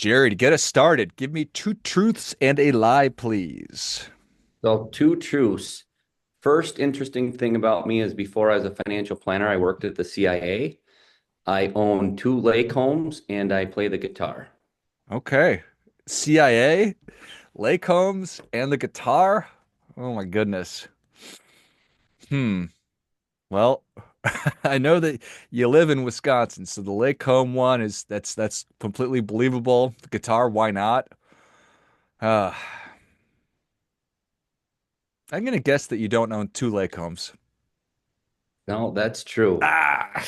Jerry, to get us started, give me two truths and a lie, please. So, two truths. First interesting thing about me is before I was a financial planner, I worked at the CIA. I own two lake homes and I play the guitar. Okay. CIA, Lake Holmes, and the guitar. Oh my goodness. Hmm. Well, I know that you live in Wisconsin, so the Lake Home one is that's completely believable. The guitar, why not? Uh, I'm gonna guess that you don't own two Lake Homes. No, that's true. Ah,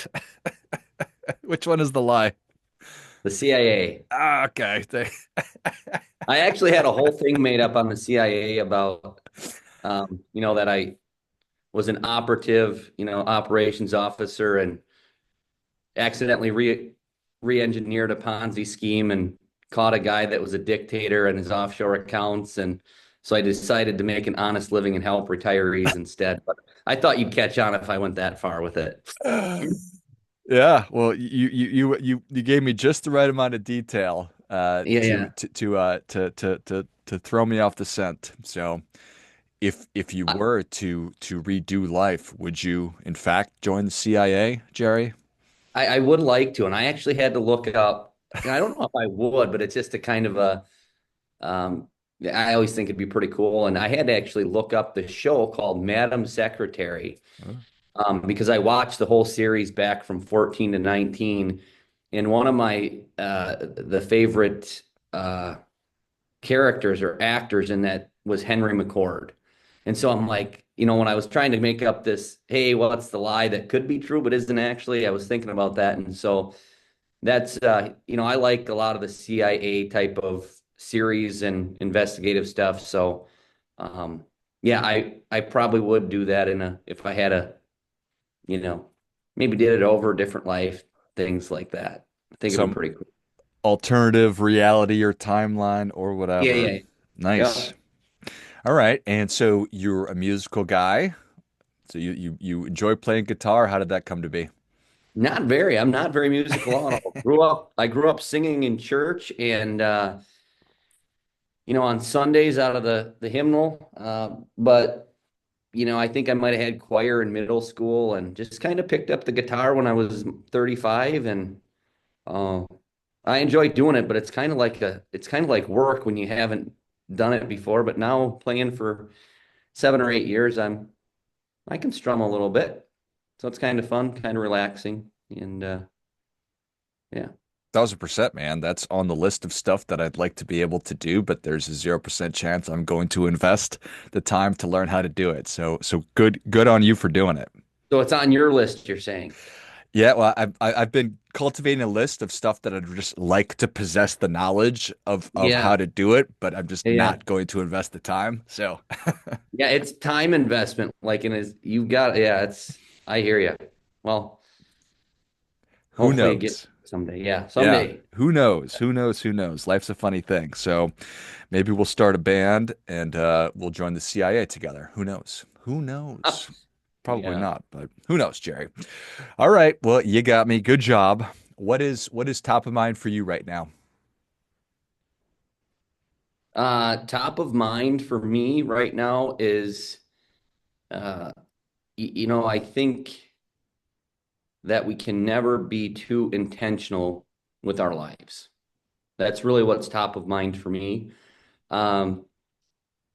which one is the lie? The CIA. Ah, okay. I actually had a whole thing made up on the CIA about, that I was an operative, operations officer and accidentally re-engineered a Ponzi scheme and caught a guy that was a dictator and his offshore accounts. And so I decided to make an honest living and help retirees instead. But I thought you'd catch on if I went that far with it. Yeah, well, you gave me just the right amount of detail Yeah, yeah. to throw me off the scent. So, if you I, were to redo life, would you in fact join the CIA, Jerry? I would like to, and I actually had to look it up. And I don't know if I would, but it's just a kind of a um, I always think it'd be pretty cool. And I had to actually look up the show called Madam Secretary Huh? because I watched the whole series back from 14 to 19. And one of my the favorite characters or actors in that was Henry McCord. And so I'm like, when I was trying to make up this, hey, what's the lie that could be true but isn't actually, I was thinking about that. And so that's I like a lot of the CIA type of series and investigative stuff. So yeah, I probably would do that in a if I had a, you know, maybe did it over a different life, things like that. I think it'd be Some pretty cool. alternative reality or timeline or Yeah, whatever. yeah. Nice. Yep. All right. And so you're a musical guy. So you enjoy playing guitar. How did that come to be? Not very. I'm not very musical at all. I grew up singing in church and on Sundays out of the hymnal. But I think I might have had choir in middle school and just kind of picked up the guitar when I was 35 and uh, I enjoy doing it, but it's kind of like work when you haven't done it before. But now playing for 7 or 8 years, I can strum a little bit. So it's kind of fun, kind of relaxing. And yeah. 1,000%, man. That's on the list of stuff that I'd like to be able to do, but there's a 0% chance I'm going to invest the time to learn how to do it. So good on you for doing it. So it's on your list, you're saying. Yeah, well, I've been cultivating a list of stuff that I'd just like to possess the knowledge of Yeah. how to do it, but I'm just Yeah. not going to invest the time. So Yeah, it's time investment. Like in is you've got yeah, I hear you. Well, who hopefully you get knows? someday. Yeah, Yeah, someday. who knows? Who knows? Who knows? Life's a funny thing. So maybe we'll start a band and we'll join the CIA together. Who knows? Who knows? Probably Yeah. not, but who knows, Jerry? All right. Well, you got me. Good job. What is top of mind for you right now? Top of mind for me right now is uh I think that we can never be too intentional with our lives. That's really what's top of mind for me. Um,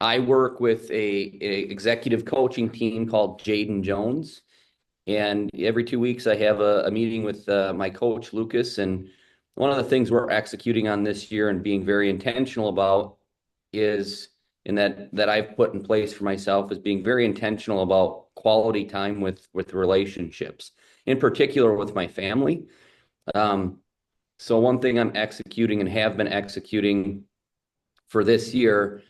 I work with a executive coaching team called Jaden Jones. And every 2 weeks, I have a meeting with my coach, Lucas. And one of the things we're executing on this year and being very intentional about is, and that I've put in place for myself, is being very intentional about quality time with relationships, in particular with my family. Um, so one thing I'm executing and have been executing for this year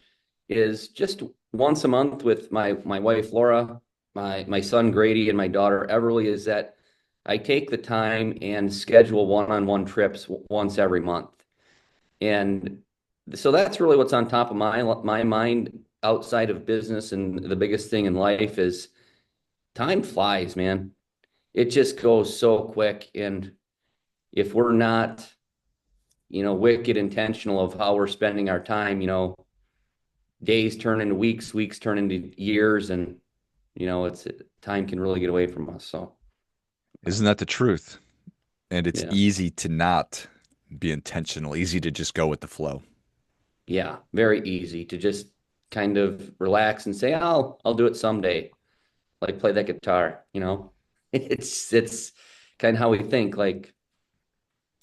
is just once a month with my wife Laura, my son Grady, and my daughter Everly. Is that I take the time and schedule one-on-one trips once every month, and so that's really what's on top of my mind outside of business. And the biggest thing in life is time flies, man. It just goes so quick, and if we're not wicked intentional of how we're spending our time. Days turn into weeks, weeks turn into years, and it's time can really get away from us. So Isn't that the truth? And it's yeah, easy to not be intentional, easy to just go with the flow. yeah, very easy to just kind of relax and say, I'll do it someday, like play that guitar. It's kind of how we think.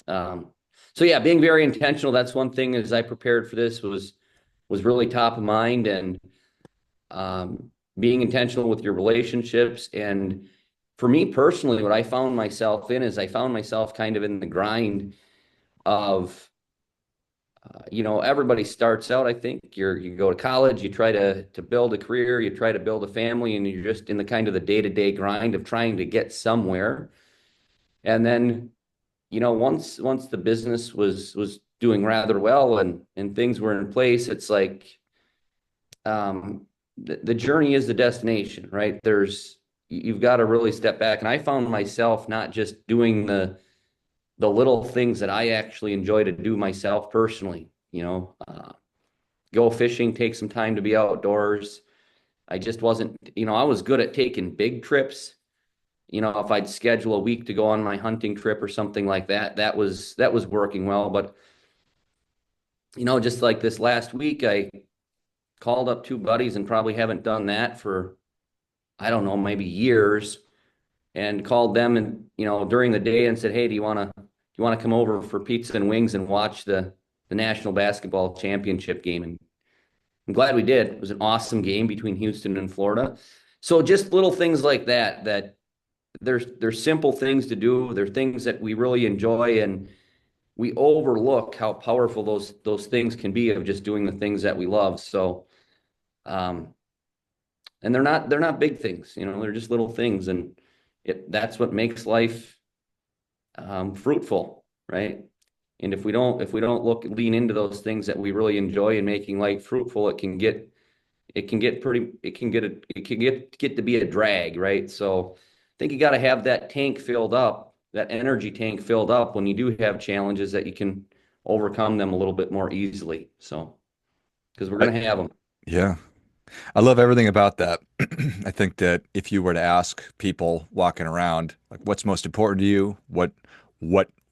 Um, so yeah, being very intentional. That's one thing as I prepared for this was really top of mind, and being intentional with your relationships. And for me personally, what I found myself in is I found myself kind of in the grind of, everybody starts out. I think you go to college, you try to build a career, you try to build a family, and you're just in the kind of the day-to-day grind of trying to get somewhere. And then, once the business was doing rather well and things were in place, it's like the journey is the destination, right? You've got to really step back. And I found myself not just doing the little things that I actually enjoy to do myself personally, go fishing, take some time to be outdoors. I just wasn't, I was good at taking big trips. If I'd schedule a week to go on my hunting trip or something like that, that was working well. But just like this last week, I called up two buddies and probably haven't done that for, I don't know, maybe years, and called them and during the day and said, "Hey, do you want to come over for pizza and wings and watch the National Basketball Championship game?" And I'm glad we did. It was an awesome game between Houston and Florida. So just little things like that there's simple things to do. They're things that we really enjoy, and we overlook how powerful those things can be of just doing the things that we love. So um and they're not big things, they're just little things, and that's what makes life fruitful, right? And if we don't lean into those things that we really enjoy and making life fruitful, it can get to be a drag, right? So I think you got to have that tank filled up, that energy tank filled up when you do have challenges, that you can overcome them a little bit more easily. So because we're I, gonna have them. yeah, I love everything about that. I think that if you were to ask people walking around, like, what's most important to you? What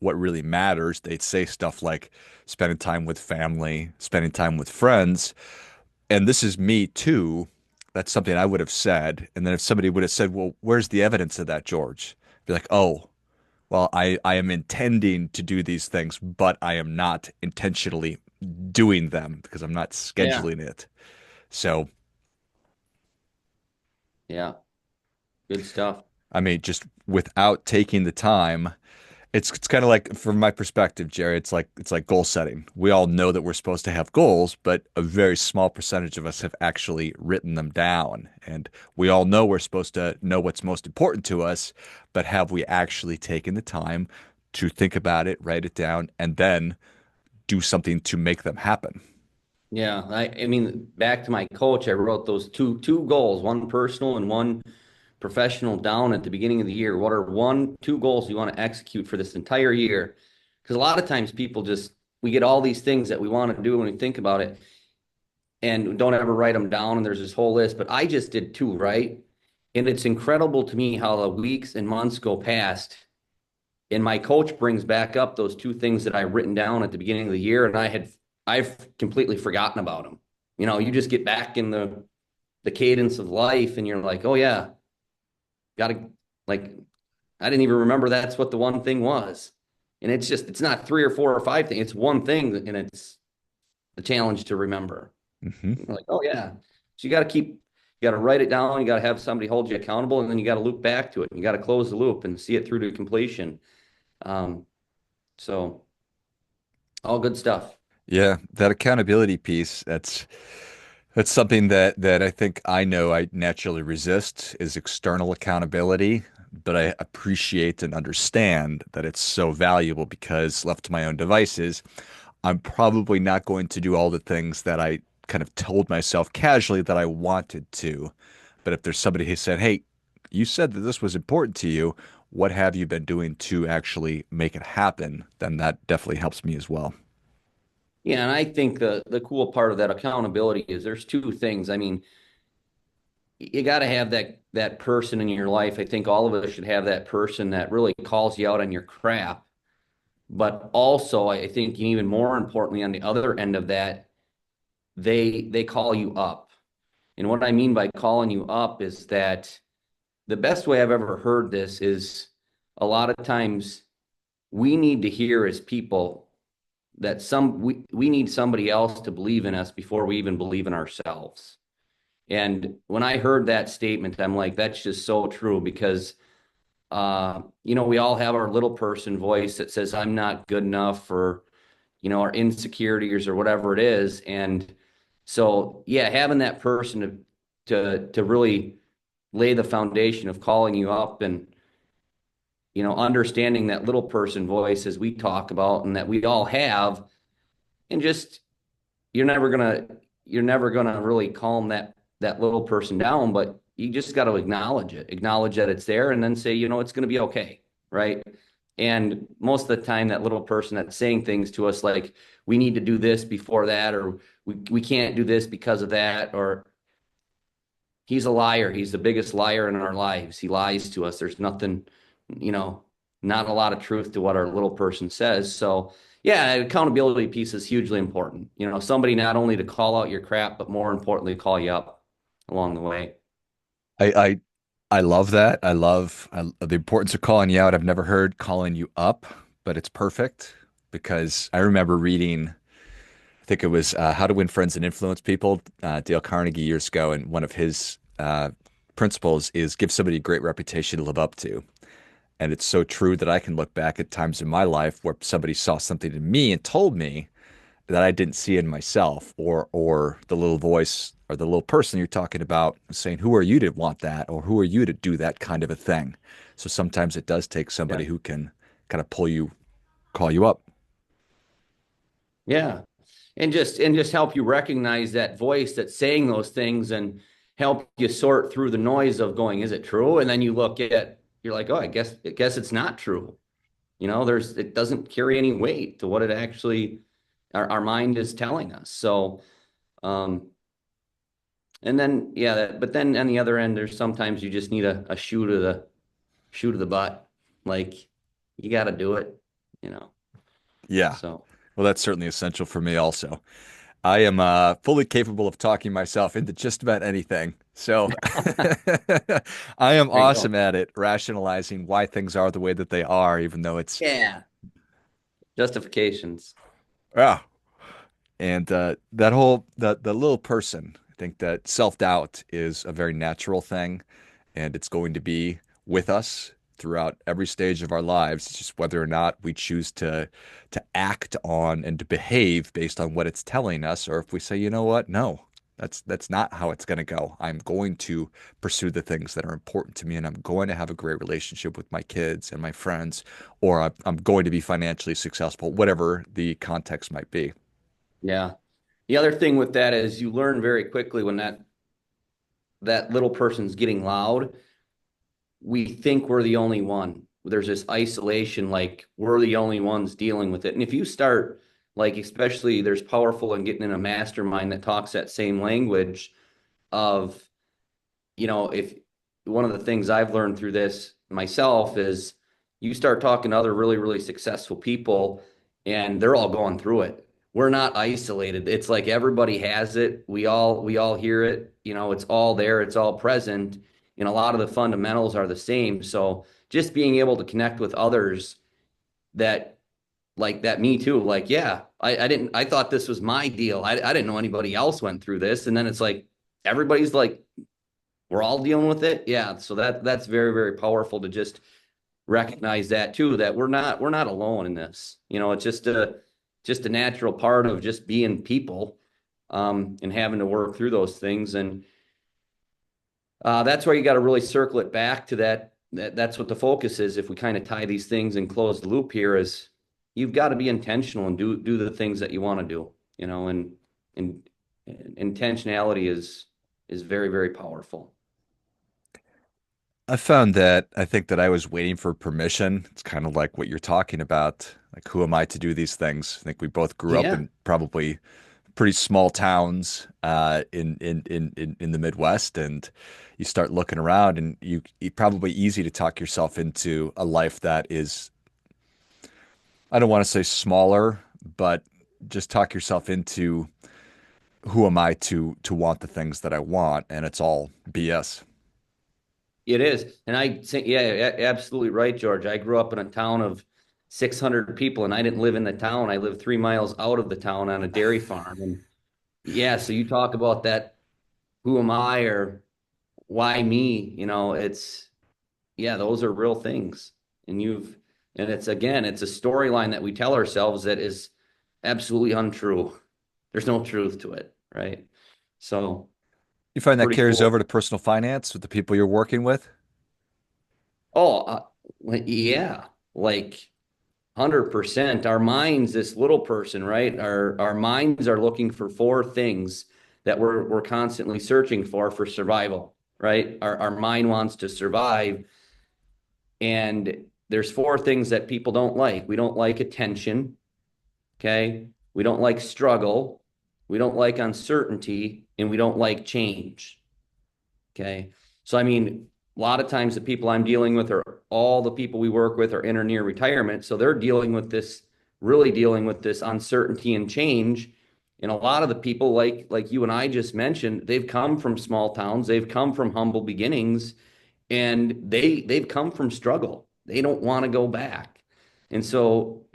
really matters? They'd say stuff like spending time with family, spending time with friends. And this is me too. That's something I would have said. And then if somebody would have said, "Well, where's the evidence of that, George?" Be like, "Oh, well, I am intending to do these things, but I am not intentionally doing them because I'm not Yeah, scheduling it." So, yeah, good stuff. I mean, just without taking the time, it's kind of like, from my perspective, Jerry, it's like goal setting. We all know that we're supposed to have goals, but a very small percentage of us have actually written them down. And we all know we're supposed to know what's most important to us, but have we actually taken the time to think about it, write it down, and then do something to make them happen? Yeah, I mean, back to my coach, I wrote those two goals, one personal and one professional, down at the beginning of the year. What are two goals you want to execute for this entire year? Because a lot of times people we get all these things that we want to do when we think about it and don't ever write them down. And there's this whole list, but I just did two, right? And it's incredible to me how the weeks and months go past. And my coach brings back up those two things that I written down at the beginning of the year, and I've completely forgotten about them. You just get back in the cadence of life, and you're like, oh yeah, gotta, like, I didn't even remember that's what the one thing was. And it's not three or four or five things, it's one thing, and it's the challenge to remember. Hmm. You're like, oh yeah. So you got to write it down, you got to have somebody hold you accountable, and then you got to loop back to it. You got to close the loop and see it through to completion. Um, so all good stuff. Yeah, that accountability piece, that's something that I think I know I naturally resist, is external accountability, but I appreciate and understand that it's so valuable because left to my own devices, I'm probably not going to do all the things that I kind of told myself casually that I wanted to. But if there's somebody who said, "Hey, you said that this was important to you. what have you been doing to actually make it happen, then that definitely helps me as well. Yeah, and I think the cool part of that accountability is there's two things. I mean, you got to have that person in your life. I think all of us should have that person that really calls you out on your crap. But also, I think even more importantly, on the other end of that, they call you up. And what I mean by calling you up is that the best way I've ever heard this is a lot of times we need to hear as people that we need somebody else to believe in us before we even believe in ourselves. And when I heard that statement, I'm like, that's just so true because we all have our little person voice that says I'm not good enough or our insecurities or whatever it is. And so yeah, having that person to really lay the foundation of calling you up and understanding that little person voice as we talk about and that we all have, and just you're never gonna you're never gonna really calm that little person down, but you just got to acknowledge that it's there, and then say, it's gonna be okay, right? And most of the time, that little person that's saying things to us like we need to do this before that, or we can't do this because of that, or he's a liar. He's the biggest liar in our lives. He lies to us. There's nothing, you know, not a lot of truth to what our little person says. So, yeah, accountability piece is hugely important. Somebody not only to call out your crap, but more importantly, call you up along the way. I I, I love that. The importance of calling you out. I've never heard calling you up, but it's perfect because I remember reading, I think it was How to Win Friends and Influence People, Dale Carnegie years ago, and one of his principles is give somebody a great reputation to live up to. And it's so true that I can look back at times in my life where somebody saw something in me and told me that I didn't see in myself, or the little voice or the little person you're talking about saying, "Who are you to want that?" or "Who are you to do that kind of a thing?" So sometimes it does take Yeah. somebody who can kind of call you up. Yeah. And just help you recognize that voice that's saying those things and help you sort through the noise of going, is it true? And then you're like, oh, I guess it's not true. It doesn't carry any weight to what it actually our mind is telling us. So, um, and then yeah, but then on the other end, there's sometimes you just need a shoe to the butt. Like you got to do it, you know. Yeah. So Well, that's certainly essential for me also. I am fully capable of talking myself into just about anything. So I am there you go. awesome at it, rationalizing why things are the way that they are, even though it's, Yeah, justifications. yeah. And that whole the little person, I think that self-doubt is a very natural thing, and it's going to be with us throughout every stage of our lives. It's just whether or not we choose to act on and to behave based on what it's telling us, or if we say, you know what, no, that's not how it's going to go. I'm going to pursue the things that are important to me, and I'm going to have a great relationship with my kids and my friends, or I'm going to be financially successful, whatever the context might be. Yeah. The other thing with that is you learn very quickly when that little person's getting loud, we think we're the only one. There's this isolation, like we're the only ones dealing with it. And if you start, like, especially there's powerful in getting in a mastermind that talks that same language of, if one of the things I've learned through this myself is you start talking to other really, really successful people and they're all going through it. We're not isolated. It's like everybody has it. We all hear it. It's all there, it's all present. And a lot of the fundamentals are the same. So just being able to connect with others that like that, me too. Like, yeah, I thought this was my deal. I didn't know anybody else went through this. And then it's like everybody's like, we're all dealing with it. Yeah. So that's very, very powerful to just recognize that too, that we're not alone in this. It's just a natural part of just being people, and having to work through those things. And that's where you got to really circle it back to that's what the focus is. If we kind of tie these things and close the loop here is you've got to be intentional and do the things that you want to do, and intentionality is very, very powerful. I found that I think that I was waiting for permission. It's kind of like what you're talking about. Like, who am I to do these things? I think we both grew up Yeah, in probably pretty small towns in the Midwest, and you start looking around, and you probably easy to talk yourself into a life that is, I don't want to say smaller, but just talk yourself into who am I to want the things that I want, and it's all BS. it is. And I say, yeah, absolutely right, George. I grew up in a town of 600 people, and I didn't live in the town. I lived 3 miles out of the town on a dairy farm. And yeah, so you talk about that, who am I or why me? It's, yeah, those are real things. And and it's, again, it's a storyline that we tell ourselves that is absolutely untrue. There's no truth to it, right? So You find that pretty carries cool. over to personal finance with the people you're working with? Oh, yeah, like 100%. Our minds, this little person, right? Our minds are looking for four things that we're constantly searching for survival, right? Our mind wants to survive, and there's four things that people don't like. We don't like attention, okay? We don't like struggle, we don't like uncertainty, and we don't like change. Okay. So, I mean, a lot of times the people I'm dealing with are all the people we work with are in or near retirement. So they're dealing with this, really dealing with this uncertainty and change. And a lot of the people like you and I just mentioned, they've come from small towns, they've come from humble beginnings, and they've come from struggle. They don't want to go back. And so,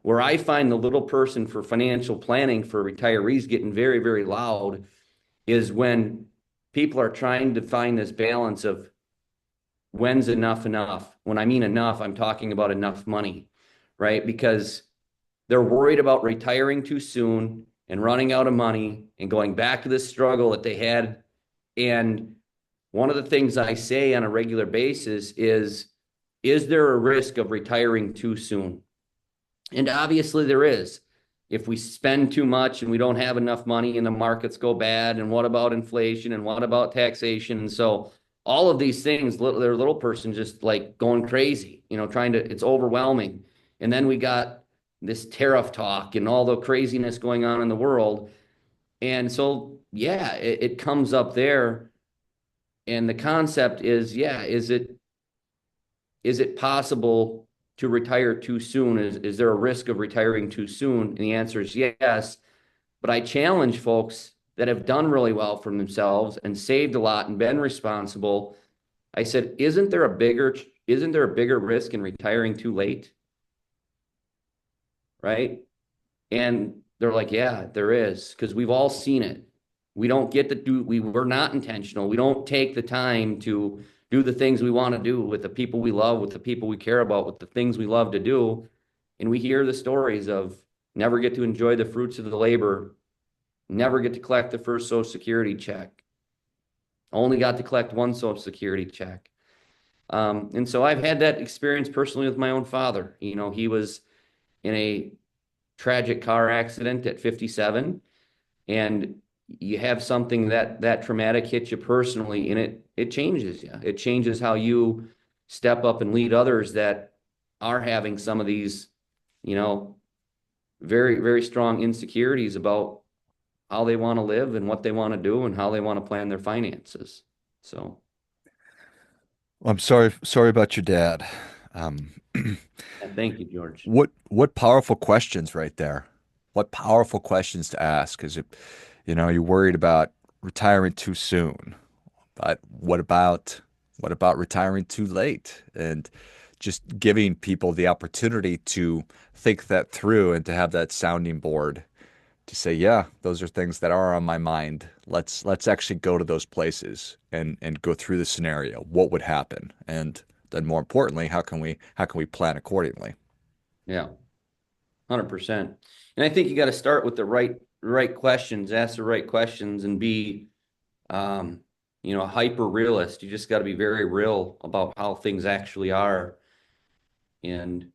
where I find the little person for financial planning for retirees getting very, very loud is when people are trying to find this balance of when's enough enough. When I mean enough, I'm talking about enough money, right? Because they're worried about retiring too soon and running out of money and going back to this struggle that they had. And one of the things I say on a regular basis is there a risk of retiring too soon? And obviously there is. If we spend too much and we don't have enough money and the markets go bad, and what about inflation and what about taxation? And so all of these things, their little person just like going crazy, trying to, it's overwhelming. And then we got this tariff talk and all the craziness going on in the world. And so, yeah, it comes up there. And the concept is, yeah, is it possible to retire too soon? Is there a risk of retiring too soon? And the answer is yes. But I challenge folks that have done really well for themselves and saved a lot and been responsible. I said, isn't there a bigger risk in retiring too late? Right? And they're like, yeah, there is, because we've all seen it. We don't get to do, we're not intentional. We don't take the time to do the things we want to do with the people we love, with the people we care about, with the things we love to do. And we hear the stories of never get to enjoy the fruits of the labor, never get to collect the first Social Security check, only got to collect one Social Security check. And so I've had that experience personally with my own father. He was in a tragic car accident at 57, and you have something that traumatic hit you personally, and it changes you. It changes how you step up and lead others that are having some of these, you know, very, very strong insecurities about how they want to live and what they want to do and how they want to plan their finances. So, Well, I'm sorry about your dad. Um, yeah, thank you, George. what powerful questions right there. What powerful questions to ask. Is it, you're worried about retiring too soon, but what about retiring too late? And just giving people the opportunity to think that through and to have that sounding board to say, yeah, those are things that are on my mind. Let's actually go to those places and go through the scenario. What would happen? And then more importantly, how can we plan accordingly? Yeah, 100%. And I think you got to start with the right questions, ask the right questions, and be um, hyper realist. You just got to be very real about how things actually are. And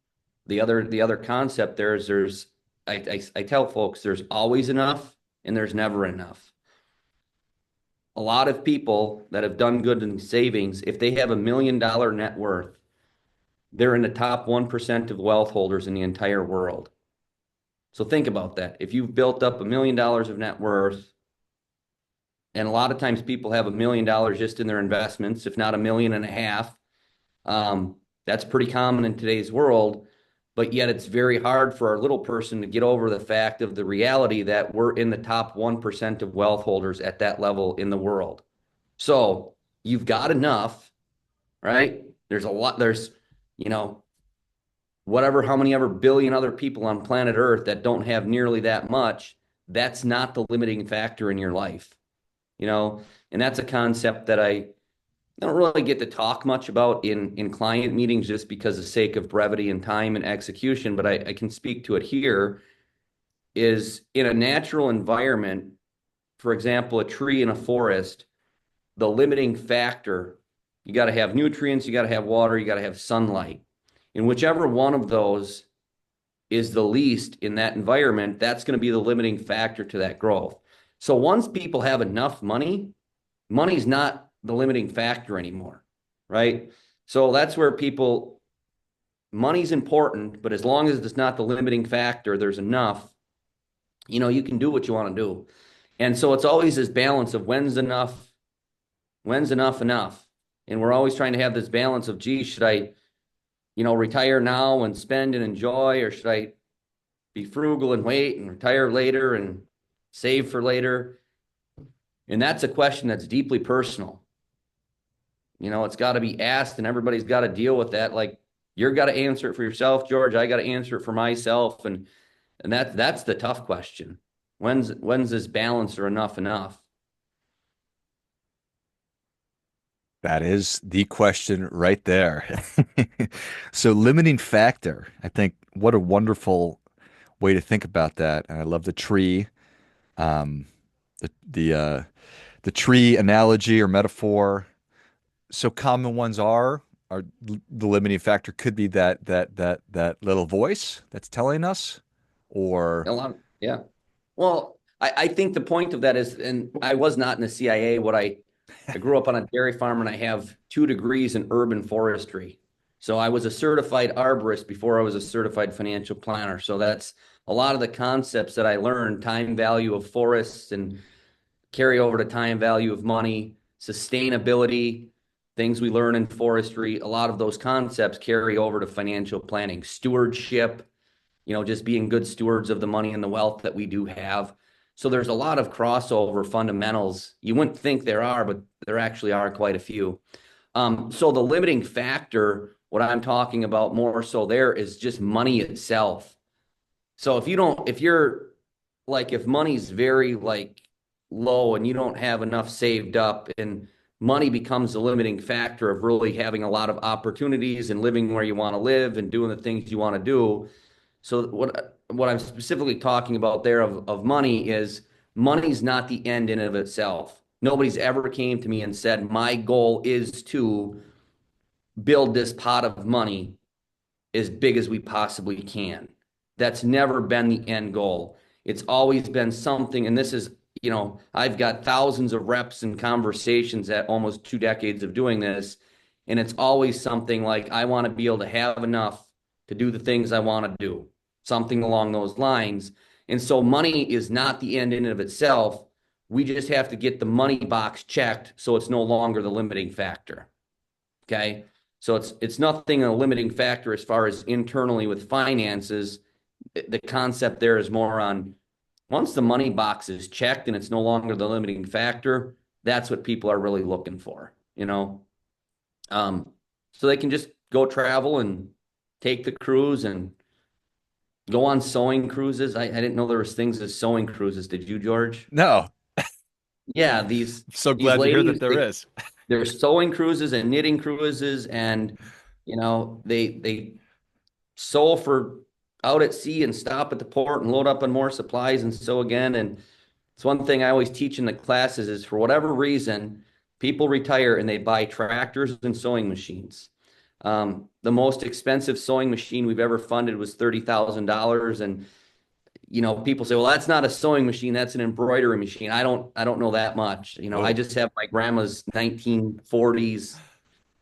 the other concept there is I tell folks there's always enough and there's never enough. a lot of people that have done good in savings, if they have $1 million net worth, they're in the top 1% of wealth holders in the entire world. So think about that. If you've built up $1 million of net worth, and a lot of times people have $1 million just in their investments, if not 1.5 million. That's pretty common in today's world, but yet it's very hard for our little person to get over the fact of the reality that we're in the top 1% of wealth holders at that level in the world. So you've got enough, right? There's a lot, you know, whatever, how many ever billion other people on planet Earth that don't have nearly that much. That's not the limiting factor in your life, you know, and that's a concept that I don't really get to talk much about in client meetings just because of the sake of brevity and time and execution, but I can speak to it here, is in a natural environment, for example, a tree in a forest, the limiting factor, you got to have nutrients, you got to have water, you got to have sunlight. And whichever one of those is the least in that environment, that's going to be the limiting factor to that growth. So once people have enough money, money's not the limiting factor anymore, right? So that's where people, money's important, but as long as it's not the limiting factor, there's enough, you can do what you want to do. And so it's always this balance of when's enough. And we're always trying to have this balance of, gee, should I, retire now and spend and enjoy, or should I be frugal and wait and retire later and save for later? And that's a question that's deeply personal. It's got to be asked, and everybody's got to deal with that. Like, you're got to answer it for yourself, George. I got to answer it for myself, and that's the tough question. When's this balance or enough? That is the question right there. So limiting factor, I think what a wonderful way to think about that. And I love the tree, um, the tree analogy or metaphor. So common ones are the limiting factor could be that little voice that's telling us, or A lot, yeah. Well, I think the point of that is, and I was not in the CIA. I grew up on a dairy farm, and I have 2 degrees in urban forestry. So I was a certified arborist before I was a certified financial planner. So that's a lot of the concepts that I learned, time value of forests and carry over to time value of money, sustainability, things we learn in forestry. A lot of those concepts carry over to financial planning, stewardship, just being good stewards of the money and the wealth that we do have. So there's a lot of crossover fundamentals. You wouldn't think there are, but there actually are quite a few. So the limiting factor, what I'm talking about more so there, is just money itself. So if money's very low and you don't have enough saved up, and money becomes the limiting factor of really having a lot of opportunities and living where you want to live and doing the things you want to do. So what I'm specifically talking about there of money is, money's not the end in and of itself. Nobody's ever came to me and said, my goal is to build this pot of money as big as we possibly can. That's never been the end goal. It's always been something, and this is, I've got thousands of reps and conversations at almost 2 decades of doing this, and it's always something like, I want to be able to have enough to do the things I want to do, something along those lines. And so money is not the end in and of itself. We just have to get the money box checked so it's no longer the limiting factor. Okay. So it's nothing a limiting factor as far as internally with finances. The concept there is more on, once the money box is checked and it's no longer the limiting factor, that's what people are really looking for. So they can just go travel and take the cruise and go on sewing cruises. I didn't know there was things as sewing cruises. Did you, George? no. Yeah, I'm so these glad to hear that ladies, there is. they're sewing cruises and knitting cruises, and they sew for out at sea and stop at the port and load up on more supplies and sew again. And it's one thing I always teach in the classes is, for whatever reason, people retire and they buy tractors and sewing machines. The most expensive sewing machine we've ever funded was $30,000. And people say, well, that's not a sewing machine, that's an embroidery machine. I don't know that much. I Oh, just have my grandma's 1940s,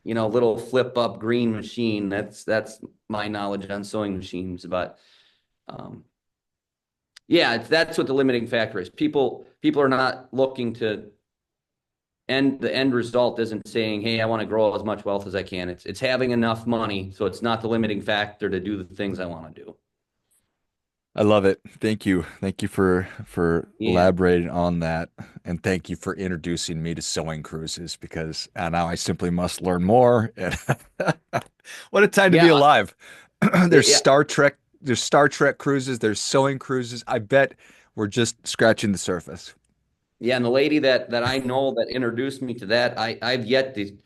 little flip up green machine. That's my knowledge on sewing machines. But um, yeah, that's what the limiting factor is. People are not looking to end the end result isn't saying, hey, I want to grow as much wealth as I can. It's having enough money, so it's not the limiting factor to do the things I want to do. I love it. Thank you. Thank you for Yeah. elaborating on that, and thank you for introducing me to sewing cruises because now I simply must learn more. And what a time to be Yeah. alive. There's Yeah. Star Trek, there's Star Trek cruises, there's sewing cruises. I bet we're just scratching the surface. Yeah, and the lady that I know that introduced me to that, I've yet to.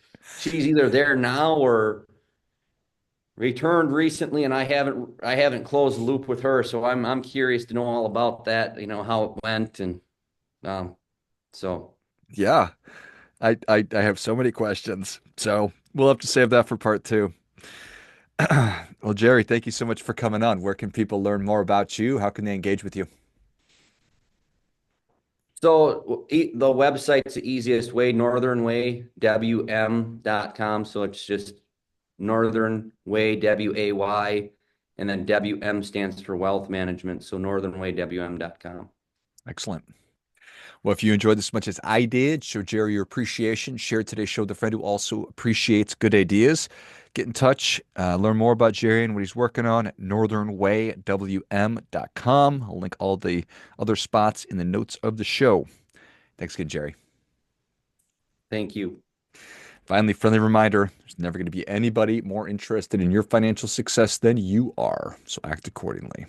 She's either there now or returned recently, and I haven't closed the loop with her. So I'm curious to know all about that. How it went, and um, so Yeah, I have so many questions. So we'll have to save that for part two. Well, Jerry, thank you so much for coming on. Where can people learn more about you? How can they engage with you? the website's the easiest way, northernwaywm.com. So it's just Northern Way, WAY, and then WM stands for wealth management. So northernwaywm.com. Excellent. Well, if you enjoyed this as much as I did, show Jerry your appreciation. Share today's show with a friend who also appreciates good ideas. Get in touch, learn more about Jerry and what he's working on at northernwaywm.com. I'll link all the other spots in the notes of the show. Thanks again, Jerry. Thank you. Finally, friendly reminder, there's never going to be anybody more interested in your financial success than you are, so act accordingly.